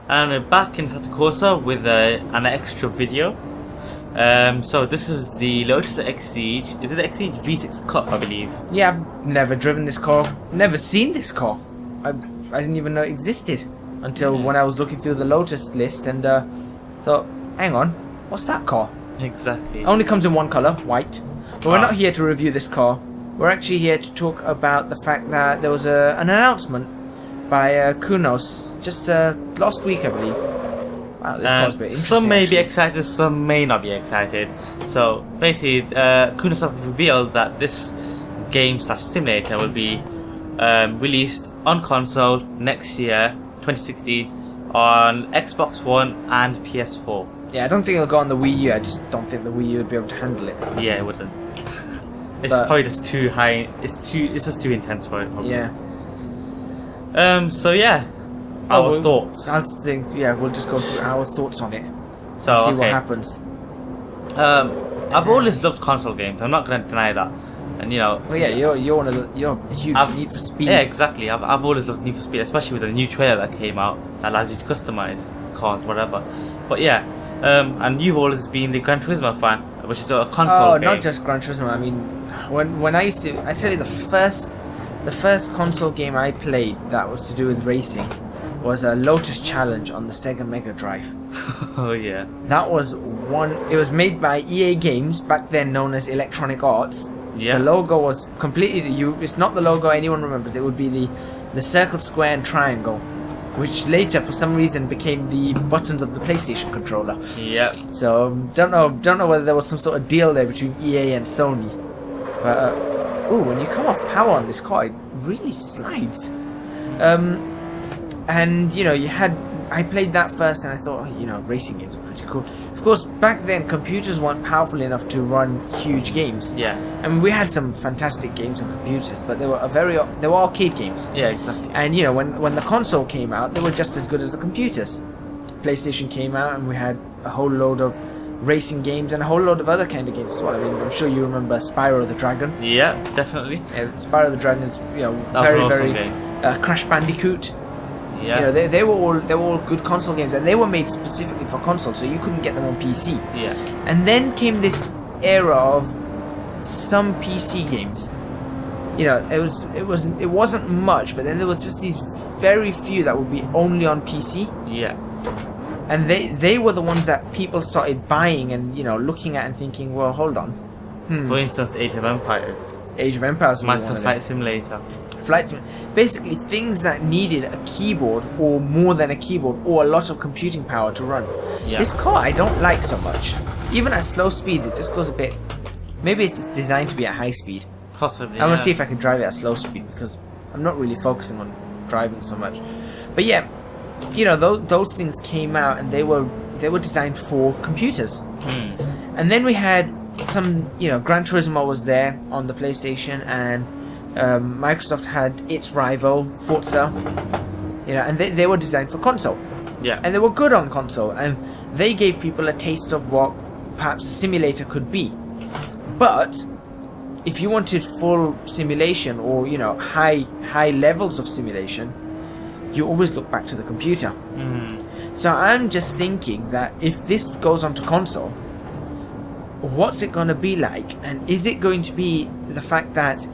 And we're back in Assetto Corsa with an extra video. So this is the Lotus Exige. Is it the Exige V6 Cup, I believe? Yeah, I've never driven this car, never seen this car. I didn't even know it existed until when I was looking through the Lotus list and thought, hang on, what's that car? Exactly. It only comes in one colour, white. But we're not here to review this car. We're actually here to talk about the fact that there was an announcement by Kunos just last week, I believe. Wow, this car's a bit interesting. Some may be actually. excited, some may not be excited. So basically, Kunos have revealed that this game/simulator will be released on console next year, 2016, on Xbox One and PS4. Yeah, I don't think it'll go on the Wii U. I just don't think the Wii U would be able to handle it. Yeah, it wouldn't. It's But- probably just too high. It's just too intense for it. Probably. Yeah. So yeah, our thoughts. I think, yeah, we'll just go through our thoughts on it. So See okay. what happens. I've always loved console games. I'm not going to deny that. And you know. Well, yeah, you're one of the you're a huge Need for Speed. Yeah, exactly. I've always loved Need for Speed, especially with the new trailer that came out that allows you to customize cars, whatever. But yeah, and you've always been the Gran Turismo fan, which is a console game. Not just Gran Turismo. I mean, when I used to, I tell you, the first console game I played that was to do with racing was a Lotus Challenge on the Sega Mega Drive. Oh yeah. That was one. It was made by EA Games, back then known as Electronic Arts. Yeah. The logo was completely it's not the logo anyone remembers. It would be the circle, square, and triangle, which later for some reason became the buttons of the PlayStation controller. Yeah. So don't know whether there was some sort of deal there between EA and Sony. But ooh, when you come off power on this car, it really slides. And you know, I played that first, and I thought, oh, you know, racing games are pretty cool. Of course, back then computers weren't powerful enough to run huge games. Yeah. I mean, we had some fantastic games on computers, but they were arcade games. Yeah, exactly. And you know, when the console came out, they were just as good as the computers. PlayStation came out, and we had a whole load of racing games and a whole load of other kind of games as well. I mean, I'm sure you remember Spyro the Dragon. Yeah, definitely. Spyro the Dragon is, you know, That was an awesome very game. Crash Bandicoot. Yeah. You know, they were all good console games, and they were made specifically for console, so you couldn't get them on PC. Yeah. And then came this era of some PC games. You know, it wasn't much, but then there was just these very few that would be only on PC. Yeah. And they were the ones that people started buying and, you know, looking at and thinking, well, hold on. For instance, Age of Empires. Age of Empires. Microsoft Flight Simulator. Basically things that needed a keyboard or more than a keyboard or a lot of computing power to run. Yeah. This car I don't like so much. Even at slow speeds, it just goes a bit. Maybe it's designed to be at high speed. Possibly. I want to see if I can drive it at slow speed because I'm not really focusing on driving so much. But yeah, you know, those things came out and they were designed for computers. And then we had some, you know, Gran Turismo was there on the PlayStation, and Microsoft had its rival Forza, you know, and they were designed for console. Yeah. And they were good on console, and they gave people a taste of what perhaps a simulator could be. But if you wanted full simulation or, you know, high levels of simulation, you always look back to the computer. So I'm just thinking that if this goes onto console, what's it going to be like? And is it going to be the fact that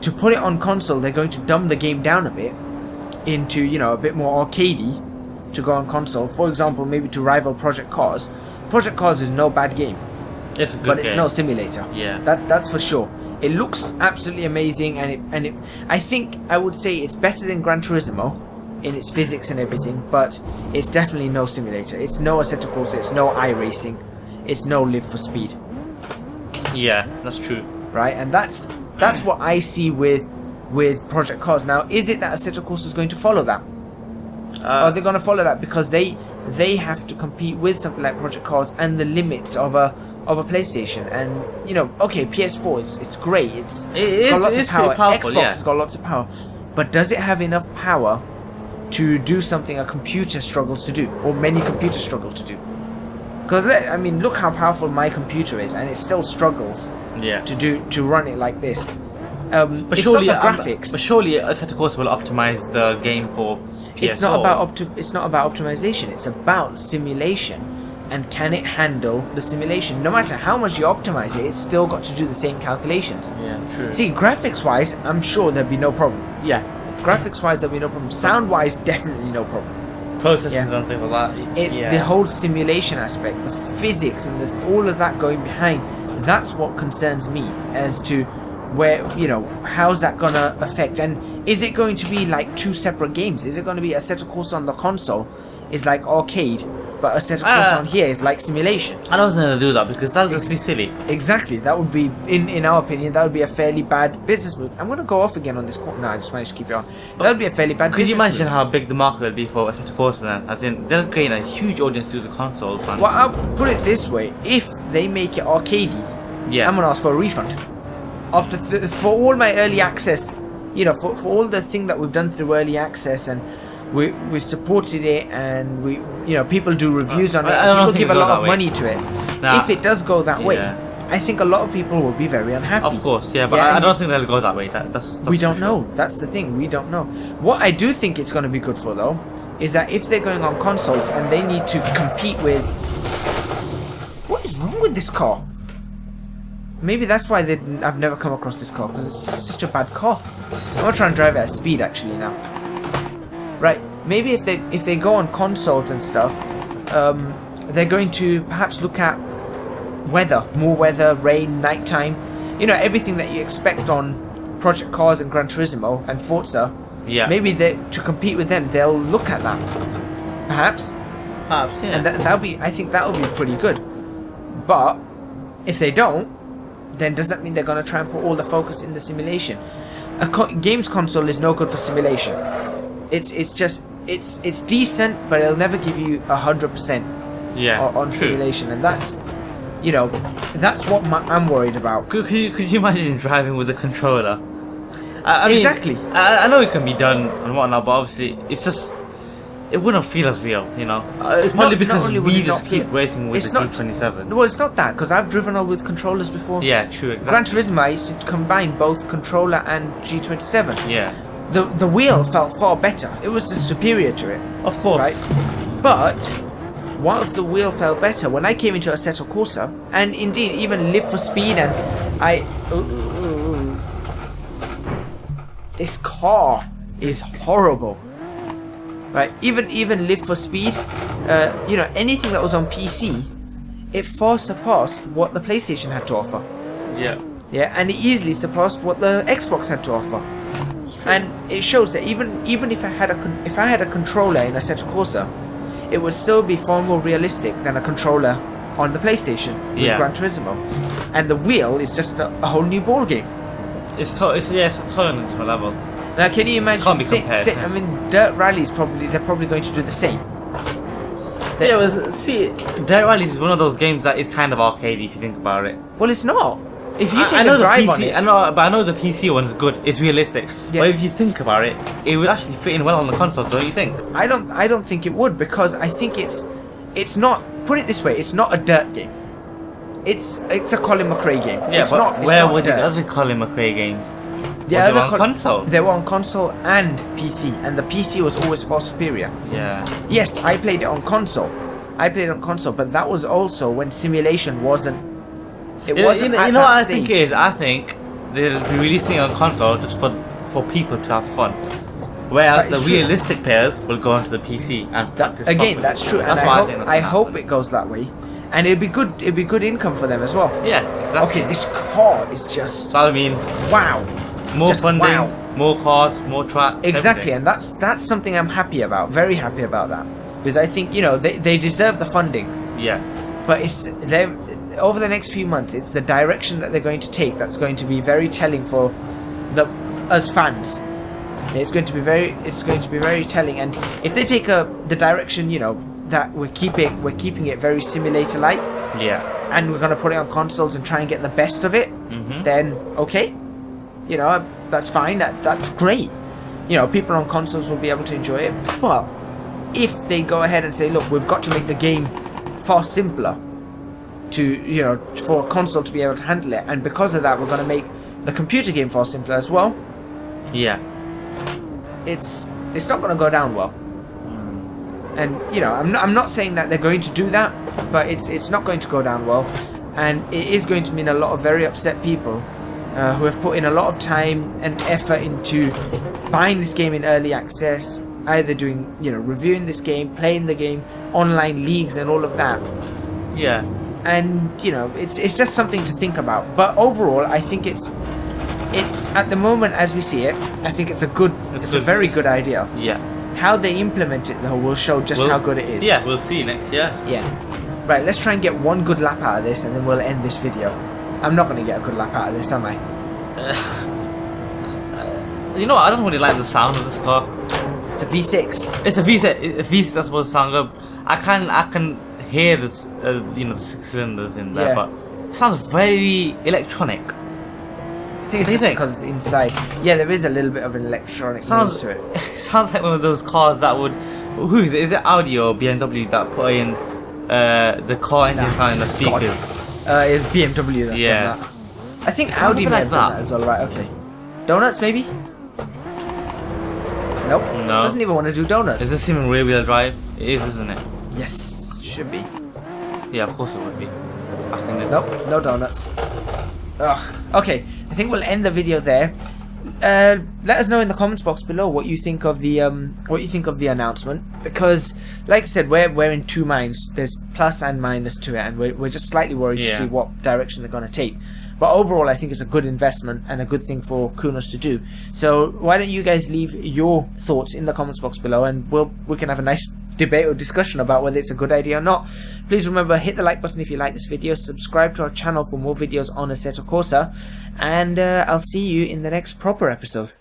to put it on console, they're going to dumb the game down a bit into, you know, a bit more arcadey to go on console? For example, maybe to rival Project Cars. Project Cars is no bad game, It's a good but game. it's no simulator. Yeah. That's for sure. It looks absolutely amazing, and it I think I would say it's better than Gran Turismo in its physics and everything, but it's definitely no simulator. It's no Assetto Corsa, it's no iRacing, it's no Live for Speed. Yeah, that's true. Right, and that's what I see with Project Cars. Now, is it that Assetto Corsa is going to follow that? Are they going to follow that because they have to compete with something like Project Cars and the limits of a PlayStation? And you know, okay, PS4 it's great. It's got lots of power. Powerful, Xbox has got lots of power, but does it have enough power to do something a computer struggles to do, or many computers struggle to do? Because I mean, look how powerful my computer is, and it still struggles Yeah. to run it like this. But it's surely, not the graphics. but surely Assetto Corsa will optimize the game for PS4. It's not about optimization. It's about simulation, and can it handle the simulation? No matter how much you optimize it, it's still got to do the same calculations. Yeah, true. See, graphics-wise, I'm sure there'd be no problem. Yeah. Graphics-wise, there'd be no problem. Sound-wise, definitely no problem. Processes and things like that. It's the whole simulation aspect, the physics, and this all of that going behind. That's what concerns me as to where, how's that gonna affect, and is it going to be like two separate games? Is it going to be Assetto Corsa on the console is like arcade, but Assetto Corsa on here is like simulation? I don't think they'll do that because that would just be silly. Exactly, that would be, in our opinion, that would be a fairly bad business move. I'm gonna go off again on this. No, I just managed to keep it on. That would be a fairly bad. Could you business imagine move. how big the market will be for Assetto Corsa then? As in, they'll gain a huge audience through the console. Well, I'll put it this way: if they make it arcadey, I'm gonna ask for a refund. After for all my early access, for all the thing that we've done through early access, and we supported it, and people do reviews on it, and people give a lot of money to it. If it does go that way, I think a lot of people will be very unhappy. Of course, but I don't think they'll go that way. That's we don't know. Sure. That's the thing. We don't know. What I do think it's going to be good for, though, is that if they're going on consoles and they need to compete with... What is wrong with this car? Maybe that's why I've never come across this car, because it's just such a bad car. I'm going to try and drive it at speed, actually, now. Right. Maybe if they go on consoles and stuff, they're going to perhaps look at weather, more weather, rain, nighttime, everything that you expect on Project Cars and Gran Turismo and Forza. Yeah. Maybe to compete with them, they'll look at that. Perhaps. Perhaps, yeah. And I think that'll be pretty good. But if they don't, then does that mean they're going to try and put all the focus in the simulation? A games console is no good for simulation. It's decent, but it'll never give you 100% on simulation, and that's what I'm worried about. Could you imagine driving with a controller? I mean, exactly. I know it can be done and whatnot, but obviously it's just it wouldn't feel as real, It's probably because we just keep racing with the G27. Well, it's not that, because I've driven all with controllers before. Yeah, true, exactly. Gran Turismo, I used to combine both controller and G27. Yeah. The wheel felt far better. It was just superior to it. Of course. Right? But whilst the wheel felt better, when I came into Assetto Corsa, and indeed even Live for Speed, and this car is horrible. Right? Even Live for Speed, anything that was on PC, it far surpassed what the PlayStation had to offer. Yeah. Yeah, and it easily surpassed what the Xbox had to offer. And it shows that even if I had a controller in Assetto Corsa, it would still be far more realistic than a controller on the PlayStation with Gran Turismo. And the wheel is just a whole new ball game. It's a totally different level. Now, can you imagine? Can't be compared. I mean, dirt rallies they're probably going to do the same. Dirt Rallies is one of those games that is kind of arcadey if you think about it. Well, it's not. If you take I know a drive the PC, on it, I know the PC one is good. It's realistic. Yeah. But if you think about it, it would actually fit in well on the console, don't you think? I don't think it would, because I think it's not. Put it this way, it's not a dirt game. It's a Colin McRae game. Yeah, it's but not. It's where not were the dirt. other Colin McRae games? The Were other they on console? They were on console and PC, and the PC was always far superior. Yeah. Yes, I played it on console. But that was also when simulation wasn't. It wasn't. You know what I think it is? I think they'll be releasing it on console just for people to have fun. Whereas the realistic players will go onto the PC and practice properly. That's true. That's and why I think that's I hope it goes that way, and it'd be good. It'd be good income for them as well. Yeah, exactly. Okay, this car is just. So I mean, wow. More just funding, wow. more cars, more track. Exactly, everything. and that's something I'm happy about. Very happy about that, because I think they deserve the funding. Yeah. But over the next few months, it's the direction that they're going to take that's going to be very telling for us fans. It's going to be very telling, and if they take the direction that we're keeping it very simulator-like, and we're going to put it on consoles and try and get the best of it, then okay, that's fine. That's great. People on consoles will be able to enjoy it. But if they go ahead and say, look, we've got to make the game far simpler, for a console to be able to handle it. And because of that, we're going to make the computer game far simpler as well. Yeah. It's not going to go down well. And I'm not saying that they're going to do that, but it's not going to go down well, and it is going to mean a lot of very upset people who have put in a lot of time and effort into buying this game in early access, either doing reviewing this game, playing the game, online leagues, and all of that. Yeah. And it's just something to think about. But overall, I think it's at the moment as we see it, I think it's a very good idea. Yeah. How they implement it, though, will show just how good it is. Yeah, we'll see next year. Yeah. Right, let's try and get one good lap out of this, and then we'll end this video. I'm not going to get a good lap out of this, am I? You know what? I don't really like the sound of this car. It's a V6. It's a V6. That's supposed to sound good. I can hear this, the 6 cylinders in there, Yeah. but it sounds very electronic. I think it's just because it's inside. Yeah, there is a little bit of an electronic noise to it. It sounds like one of those cars that would. Who is it? Is it Audi or BMW that put in the car engine sound in the speakers? It's BMW that's done that. I think Audi may have done that as well. Right, okay. Donuts, maybe? Nope. No. Doesn't even want to do donuts. Is this even rear wheel drive? It is, isn't it? Yes, should be. Yeah, of course it would be. Back in the Nope, no donuts. Ugh. Okay, I think we'll end the video there. Let us know in the comments box below what you think of the announcement, because like I said, we're in two minds. There's plus and minus to it, and we're just slightly worried to see what direction they're going to take. But overall, I think it's a good investment and a good thing for Kunos to do. So why don't you guys leave your thoughts in the comments box below, and we can have a nice debate or discussion about whether it's a good idea or not. Please remember, hit the like button if you like this video, subscribe to our channel for more videos on Assetto Corsa, and I'll see you in the next proper episode.